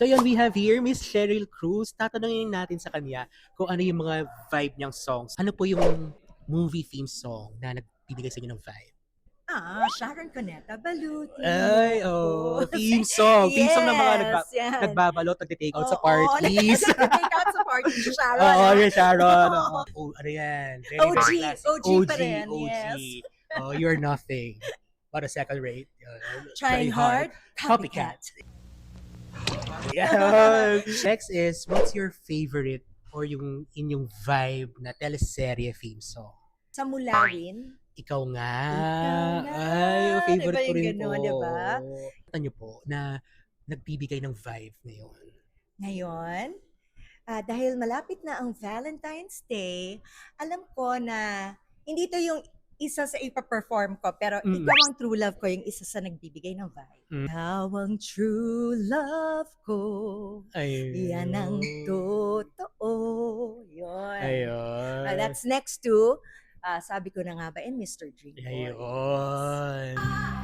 So yun, we have here Miss Cheryl Cruz. Tatanungin natin sa kanya kung ano yung mga vibe niyang songs. Ano po yung movie theme song na nagbibigay sa inyo ng vibe? Sharon Cuneta, balutin mo Ay, ako. oh, theme song. Theme song ng mga Yes, yan. nagbabalot, nagte-take out sa Oo, parties. nag-take out sa party si Sharon, Oo, ha? yung Sharon. Oo. Oo. Oh, ano yan? Very, OG, very classic. OG pa OG, rin, OG. yes. Oh, you're nothing but a second rate. Trying hard, copycat. Yeah. Next is, what's your favorite or yung inyong vibe na teleserye theme song? Sa Mulawin, Ikaw nga. ikaw na. Ay, favorite Diba ko yung rin po. gano'n, diba? Ano nyo po na nagbibigay ng vibe ngayon? Ngayon, dahil malapit na ang Valentine's Day, alam ko na hindi to yung isa sa ipa-perform ko, pero Mm. ikaw ang true love ko, yung isa sa nagbibigay ng vibe. Mm. Ikaw ang true love ko, Ayun. yan ang totoo. Yun. Ayun. That's next to, sabi ko na nga ba, and Mr. Dream Boy. Ayun.